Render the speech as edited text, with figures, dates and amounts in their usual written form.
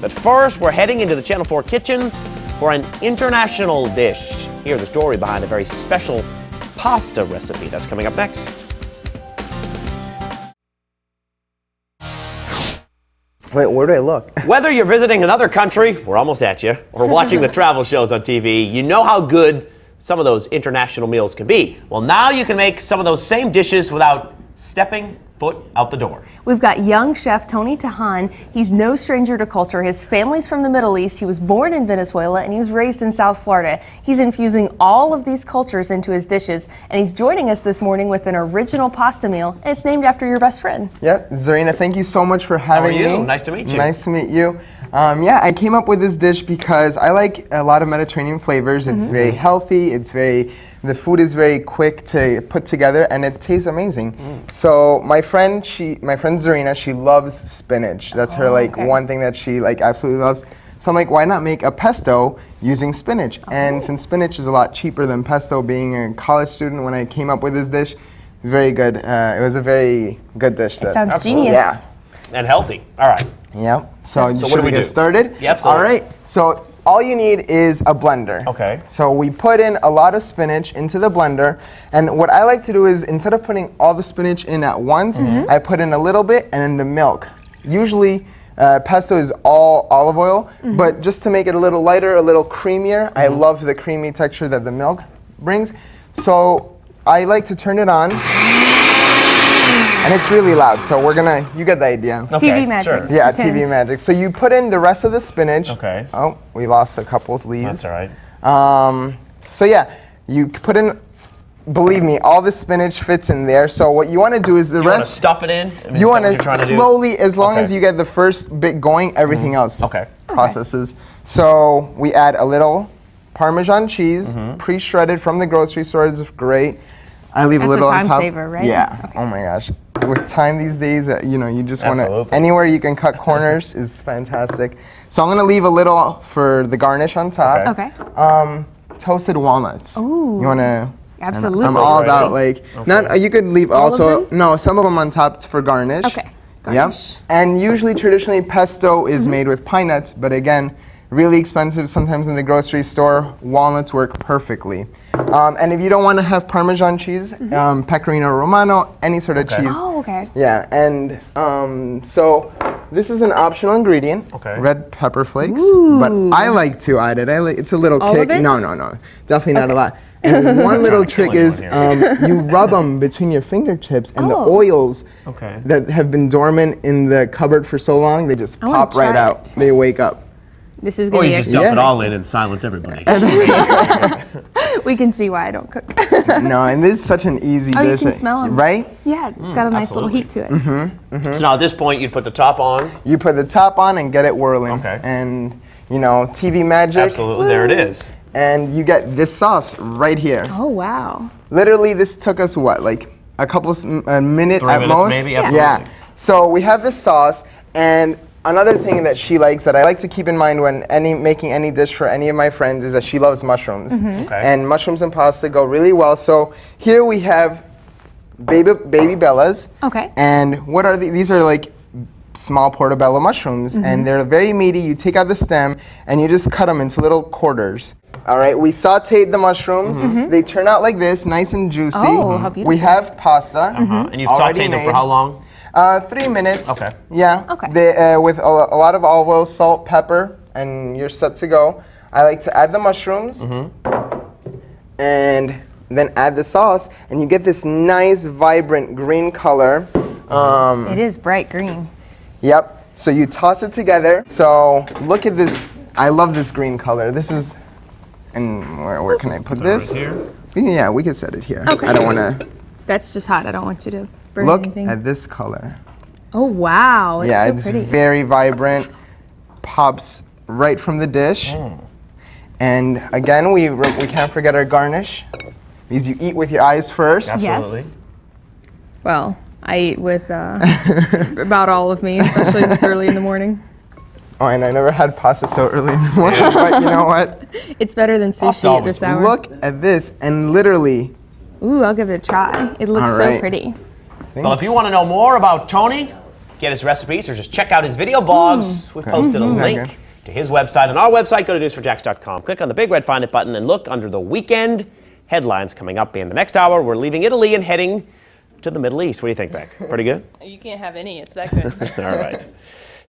But first, we're heading into the Channel 4 kitchen for an international dish. Hear the story behind a very special pasta recipe. That's coming up next. Wait, where do I look? Whether you're visiting another country, we're almost at you, or watching the travel shows on TV, you know how good some of those international meals can be. Well, now you can make some of those same dishes without stepping foot out the door. We've got young chef Tony Tahan. He's no stranger to culture. His family's from the Middle East. He was born in Venezuela and he was raised in South Florida. He's infusing all of these cultures into his dishes, and he's joining us this morning with an original pasta meal, and it's named after your best friend. Yep, Zarina, thank you so much for having me. How are you? Nice to meet you. Nice to meet you. Yeah, I came up with this dish because I like a lot of Mediterranean flavors. It's very healthy. The food is very quick to put together, and it tastes amazing. So my friend Zarina, she loves spinach. That's her one thing that she absolutely loves. So I'm like, why not make a pesto using spinach? And since spinach is a lot cheaper than pesto, being a college student, when I came up with this dish, very good. It was a very good dish. It sounds genius. Yeah. And healthy. All right. Yep. So what should do we get started? Yep. All right. So all you need is a blender. Okay. So we put in a lot of spinach into the blender, and what I like to do is instead of putting all the spinach in at once, I put in a little bit and then the milk. Usually pesto is all olive oil, but just to make it a little lighter, a little creamier, I love the creamy texture that the milk brings. So I like to turn it on. And it's really loud, so you get the idea. Okay, TV magic. sure. Yeah, TV magic. So you put in the rest of the spinach. Okay. Oh, we lost a couple of leaves. That's all right. So yeah, you put in, believe me, all the spinach fits in there. So what you want to do is You want to stuff it in? you want to slowly, as long as you get the first bit going, everything else processes. So we add a little Parmesan cheese, pre-shredded from the grocery store. It's great. I leave a little on top. That's a time saver, right? Yeah. Okay. Oh my gosh. With time these days, you just want to, anywhere you can cut corners is fantastic. So I'm going to leave a little for the garnish on top. Okay. Toasted walnuts. Ooh. You want to? Absolutely. I'm all about not, you could leave All also, of them? no, some of them on top for garnish. Okay. Garnish. Yep. And usually traditionally pesto is made with pine nuts, but again, really expensive sometimes in the grocery store. Walnuts work perfectly. And if you don't want to have Parmesan cheese, Pecorino Romano, any sort of cheese. Oh, okay. Yeah, and so this is an optional ingredient, red pepper flakes. Ooh. But I like to add it. It's a little All kick. of it? No, definitely not a lot. And one little trick is you rub them between your fingertips, and the oils that have been dormant in the cupboard for so long, they just pop right out. They wake up. This is going to be Or you just dump it all in and silence everybody. We can see why I don't cook. No, and this is such an easy Oh, dish. you can smell them. Right? Yeah, it's got a nice little heat to it. So now at this point, you'd put the top on. You put the top on and get it whirling. Okay. And, TV magic. Absolutely, there it is. And you get this sauce right here. Oh, wow. Literally, this took us what, like a couple a minute 3 at minutes most? maybe, absolutely. Yeah. So we have this sauce, and another thing that she likes that I like to keep in mind when making any dish for any of my friends is that she loves mushrooms. And mushrooms and pasta go really well. So here we have baby bellas. Okay. And what are these are like small portobello mushrooms, and they're very meaty. You take out the stem and you just cut them into little quarters. All right, we sauteed the mushrooms. They turn out like this, nice and juicy. Oh, how beautiful. We have pasta. And you've sauteed them for how long? 3 minutes. Okay. Yeah. Okay. With a lot of olive oil, salt, pepper, and you're set to go. I like to add the mushrooms, and then add the sauce, and you get this nice, vibrant green color. It is bright green. Yep. So you toss it together. So look at this. I love this green color. This is, and where can I put this? Right here? Yeah, we can set it here. Okay. I don't want to. That's just hot. I don't want you to burn Look anything. at this color. Oh, wow. It's Yeah, so it's pretty. very vibrant. Pops right from the dish. And again, we can't forget our garnish. Because you eat with your eyes first. Absolutely. Yes. Well, I eat with about all of me, especially if it's early in the morning. Oh, and I never had pasta so early in the morning, but you know what? It's better than sushi at this hour. Look at this, and literally. Ooh, I'll give it a try. It looks so pretty. Well, if you want to know more about Tony, get his recipes or just check out his video blogs, we posted a link to his website on our website. Go to newsforjax.com. Click on the big red Find It button and look under the weekend headlines coming up. In the next hour, we're leaving Italy and heading to the Middle East. What do you think, Beck? Pretty good? You can't have any. It's that good. All right.